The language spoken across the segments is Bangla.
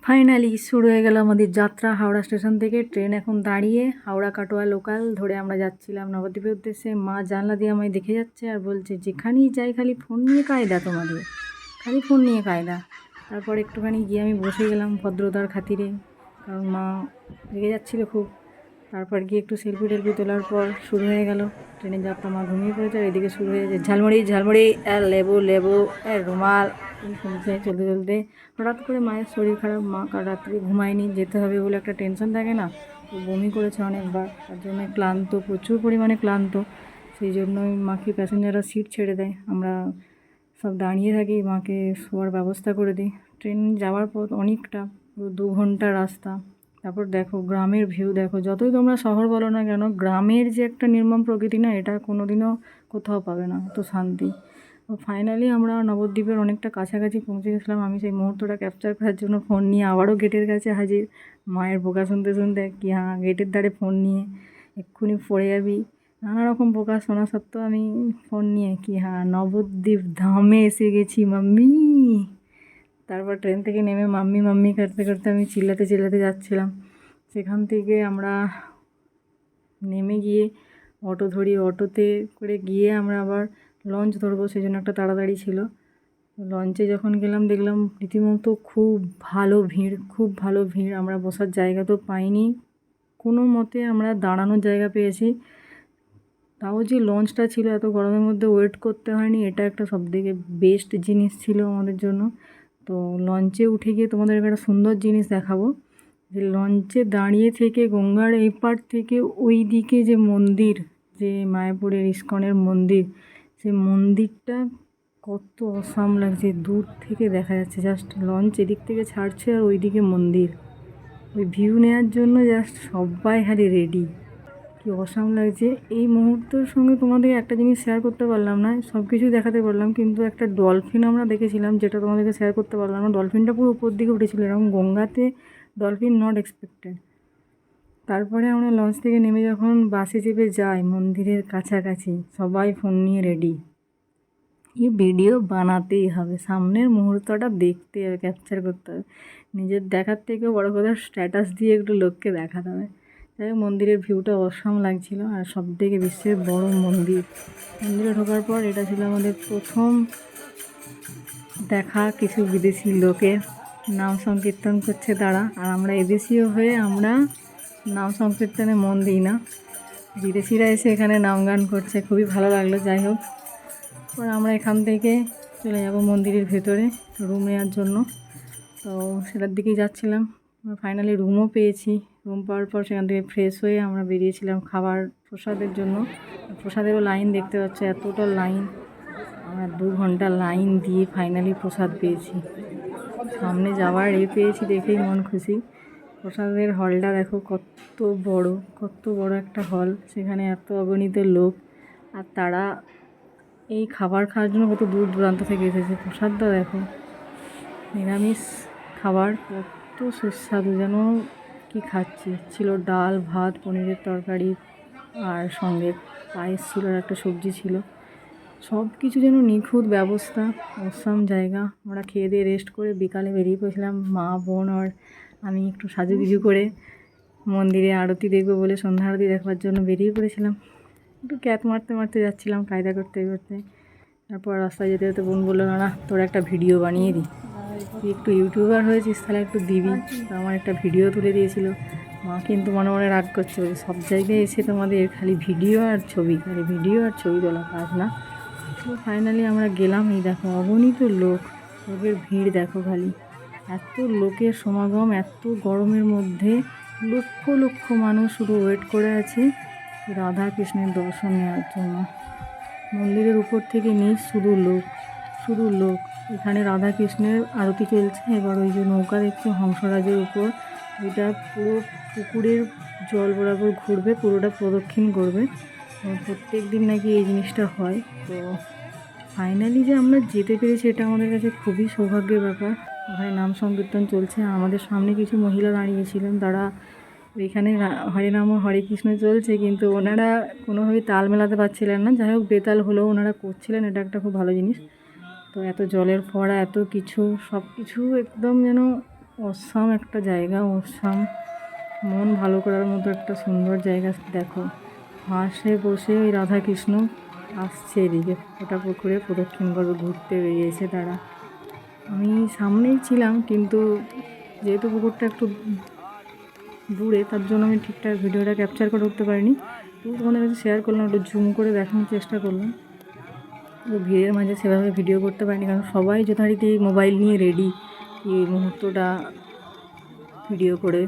ফাইনালি শুরু হয়ে গেল আমাদের যাত্রা হাওড়া স্টেশন থেকে। ট্রেন এখন দাঁড়িয়ে, হাওড়া কাটোয়া লোকাল ধরে আমরা যাচ্ছিলাম নবদ্বীপের উদ্দেশ্যে। মা জানলা দিয়ে আমায় দেখে যাচ্ছে আর বলছে, যেখানেই যাই খালি ফোন নিয়ে কায়দা তোমাদের, খালি ফোন নিয়ে কায়দা। তারপর একটুখানি গিয়ে আমি বসে গেলাম ভদ্রতার খাতিরে, কারণ মা রেগে যাচ্ছিলো খুব। তারপর গিয়ে একটু সেলফি টেলফি তোলার পর শুরু হয়ে গেল ট্রেনের যাত্রা। মা ঘুমিয়ে পড়েছে আর এদিকে শুরু হয়ে যাচ্ছে ঝালমুড়ি ঝালমুড়ি আর লেবু লেবু আর রুমাল শুনছে। চলতে চলতে হঠাৎ করে মায়ের শরীর খারাপ, মা কাল রাত্রে ঘুমায়নি, যেতে হবে বলে একটা টেনশন থাকে না, তো বমি করেছে অনেকবার, তার জন্য ক্লান্ত, প্রচুর পরিমাণে ক্লান্ত। সেই জন্যই মাকে প্যাসেঞ্জাররা সিট ছেড়ে দেয়, আমরা সব দাঁড়িয়ে থাকি, মাকে শোয়ার ব্যবস্থা করে দিই। ট্রেন যাওয়ার পথ অনেকটা, পুরো 2 ঘন্টা রাস্তা। তারপর দেখো গ্রামের ভিউ, দেখো যতই তোমরা শহর বলো না কেন, গ্রামের যে একটা নির্মম প্রকৃতি না, এটা কোনোদিনও কোথাও পাবে না, এত শান্তি। তো ফাইনালি আমরা নবদ্বীপের অনেকটা কাছাকাছি পৌঁছে গেছিলাম। আমি সেই মুহূর্তটা ক্যাপচার করার জন্য ফোন নিয়ে আবারও গেটের কাছে হাজির, মায়ের বোকা শুনতে শুনতে, কি হ্যাঁ গেটের ধারে ফোন নিয়ে এক্ষুনি পড়ে যাবি, নানা রকম বোকা শোনা সত্ত্বেও আমি ফোন নিয়ে, কি হ্যাঁ নবদ্বীপ ধামে এসে গেছি মাম্মি। তারপর ট্রেন থেকে নেমে মাম্মি মাম্মি করতে করতে আমি চিল্লাতে চিল্লাতে যাচ্ছিলাম। সেখান থেকে আমরা নেমে গিয়ে অটো ধরি, অটোতে করে গিয়ে আমরা আবার লঞ্চ ধরবো, সেই জন্য একটা তাড়াতাড়ি ছিল। লঞ্চে যখন গেলাম দেখলাম রীতিমতো খুব ভালো ভিড়, খুব ভালো ভিড়। আমরা বসার জায়গা তো পাইনি, কোনো মতে আমরা দাঁড়ানোর জায়গা পেয়েছি। তাও যে লঞ্চটা ছিল, এত গরমের মধ্যে ওয়েট করতে হয়নি, এটা একটা সবথেকে বেস্ট জিনিস ছিল আমাদের জন্য। তো লঞ্চে উঠে গিয়ে তোমাদের একটা সুন্দর জিনিস দেখাবো, যে লঞ্চে দাঁড়িয়ে থেকে গঙ্গার এই পার থেকে ওই দিকে যে মন্দির, যে মায়াপুরের ইস্কনের মন্দির, সেই মন্দিরটা কত অসাম লাগছে, দূর থেকে দেখা যাচ্ছে। জাস্ট লঞ্চ এদিক থেকে ছাড়ছে আর ওই দিকে মন্দির, ওই ভিউ নেওয়ার জন্য জাস্ট সবাই খালি রেডি। কি অসাম লাগছে। এই মুহূর্তের সঙ্গে তোমাদের একটা জিনিস শেয়ার করতে পারলাম না, সব কিছুই দেখাতে পারলাম, কিন্তু একটা ডলফিন আমরা দেখেছিলাম, যেটা তোমাদেরকে শেয়ার করতে পারলাম না। ডলফিনটা পুরো উপর দিকে উঠেছিল, এরকম গঙ্গাতে ডলফিন নট এক্সপেক্টেড। তারপরে আমরা লঞ্চ থেকে নেমে যখন বাসে চেপে যাই মন্দিরের কাছাকাছি, সবাই ফোন নিয়ে রেডি, এই ভিডিও বানাতেই হবে, সামনের মুহূর্তটা দেখতে হবে, ক্যাপচার করতে হবে। নিজের দেখার থেকেও বড় কথা স্ট্যাটাস দিয়ে একটু লোককে দেখাতে হবে। যাই হোক, মন্দিরের ভিউটা অসাম লাগছিল, আর সবথেকে বিশ্বের বড় মন্দির। মন্দিরে ঢোকার পর এটা ছিল আমাদের প্রথম দেখা কিছু বিদেশি লোকের, নাম সংকীর্তন করছে তারা, আর আমরা এদেশীয় হয়ে আমরা নাম সংকীর্তনে মন দিই না, বিদেশিরা এসে এখানে নাম গান করছে, খুবই ভালো লাগলো। যাই হোক, পর আমরা এখান থেকে চলে যাব মন্দিরের ভেতরে রুম নেওয়ার জন্য, তো সেটার দিকেই যাচ্ছিলাম। ফাইনালি রুমও পেয়েছি। রুম পাওয়ার পর সেখান থেকে ফ্রেশ হয়ে আমরা বেরিয়েছিলাম খাবার প্রসাদের জন্য। প্রসাদেরও লাইন দেখতে পাচ্ছ, এতটা লাইন, আমরা 2 ঘন্টা লাইন দিয়ে ফাইনালি প্রসাদ পেয়েছি। সামনে যাওয়ার পেয়েছি দেখেই মন খুশি। প্রসাদের হলটা দেখো কত বড়, কত বড় একটা হল, সেখানে এত অগণিত লোক, আর তারা এই খাবার খাওয়ার জন্য কত দূর দূরান্ত থেকে এসেছে। প্রসাদটা দেখো, নিরামিষ খাবার, কত সুস্বাদু, যেন কি খাচ্ছি। ছিল ডাল ভাত, পনিরের তরকারি, আর সঙ্গে পায়েস ছিল, আর একটা সবজি ছিল, সব কিছু যেন নিখুঁত ব্যবস্থা, অসাম জায়গা। আমরা খেয়ে দিয়ে রেস্ট করে বিকালে বেরিয়ে পড়েছিলাম, মা বোন আর আমি একটু সাজুগুজু করে মন্দিরে আরতি দেখবো বলে, সন্ধ্যা আরতি দেখবার জন্য বেরিয়ে পড়েছিলাম। একটু ক্যাত মারতে মারতে যাচ্ছিলাম, কায়দা করতে করতে। তারপর রাস্তায় যেতে যেতে বোন বললো, না তোর একটা ভিডিও বানিয়ে দিই, তুই একটু ইউটিউবার হয়েছিস, তাহলে একটু দিবি। তো আমার একটা ভিডিও তুলে দিয়েছিল। মা কিন্তু মনে মনে রাগ করছে, বলে সব জায়গায় এসে তোমাদের খালি ভিডিও আর ছবি, খালি ভিডিও আর ছবি তোলা কাজ না। তো ফাইনালি আমরা গেলাম। এই দেখো অগণিত লোক, লোকের ভিড় দেখো খালি, এত লোকের সমাগম, এত গরমের মধ্যে লক্ষ লক্ষ মানুষ শুধু ওয়েট করে আছে রাধা কৃষ্ণের দর্শন নেওয়ার জন্য। মন্দিরের উপর থেকে নিচ শুধু লোক, শুধু লোক। এখানে রাধা কৃষ্ণের আরতি চলছে। এবার ওই যে নৌকা দেখছো হংসরাজের উপর, এটা পুরো পুকুরের জল বরাবর ঘুরবে, পুরোটা প্রদক্ষিণ করবে। প্রত্যেক দিন নাকি এই জিনিসটা হয়। তো ফাইনালি যে আমরা যেতে পেরেছি, এটা আমাদের কাছে খুবই সৌভাগ্যের ব্যাপার। ওখানে নাম সংকীর্তন চলছে, আমাদের সামনে কিছু মহিলা দাঁড়িয়েছিলেন, তারা ওইখানে হরে নাম হরে কৃষ্ণ চলছে, কিন্তু ওনারা কোনোভাবেই তাল মেলাতে পারছিলেন না। যাই হোক, বেতাল হলেও ওনারা করছিলেন, এটা একটা খুব ভালো জিনিস। তো এত জলের ফোয়ারা, এত কিছু, সব কিছু একদম যেন অসাম একটা জায়গা, অসাম, মন ভালো করার মতো একটা সুন্দর জায়গা। দেখো ঘাসে বসে ওই রাধাকৃষ্ণ আসছে এদিকে, ওটা পুকুরে প্রদক্ষিণ করবে, ঘুরতে বেরিয়েছে তারা। আমি সামনেই ছিলাম, কিন্তু যেহেতু পুকুরটা একটু দূরে, তার জন্য আমি ঠিকঠাক ভিডিওটা ক্যাপচার করে উঠতে পারিনি। তো তোমাদের কাছে শেয়ার করলাম, একটু জুম করে দেখানোর চেষ্টা করলাম। তো ভিড়ের মাঝে সেভাবে ভিডিও করতে পারিনি, কারণ সবাই যথারীতি মোবাইল নিয়ে রেডি এই মুহূর্তটা ভিডিও করে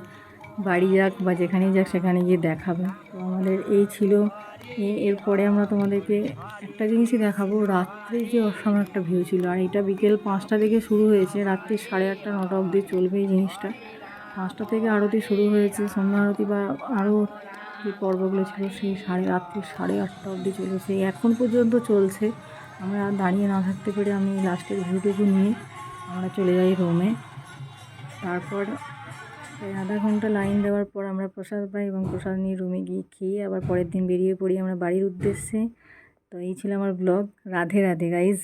বাড়ি যাক বা যেখানেই যাক সেখানে গিয়ে দেখাবে। তো আমাদের এই ছিল। এরপরে আমরা তোমাদেরকে একটা জিনিসই দেখাবো, রাত্রে যে অসময় একটা ভিউ ছিল। আর এটা বিকেল 5টা থেকে শুরু হয়েছে, রাত্রি 8:30 9টা অবধি চলবে এই জিনিসটা। 5টা থেকে আরতি শুরু হয়েছে, সন্ধ্যা আরতি বা আরও যে পর্বগুলো ছিল সেই রাত্রি 8:30 অবধি চলেছে, এখন পর্যন্ত চলছে। আমরা দাঁড়িয়ে না থাকতে পেরে আমি লাস্টের ভিউটুকু নিয়ে আমরা চলে যাই রুমে। তারপর প্রায় আধা ঘন্টা লাইন দেওয়ার পর আমরা প্রসাদ পাই, এবং প্রসাদ নিয়ে রুমে গিয়ে খেয়ে আবার পরের দিন বেরিয়ে পড়ি আমরা বাড়ির উদ্দেশ্যে। তো এই ছিল আমার ব্লগ। রাধে রাধে গাইজ।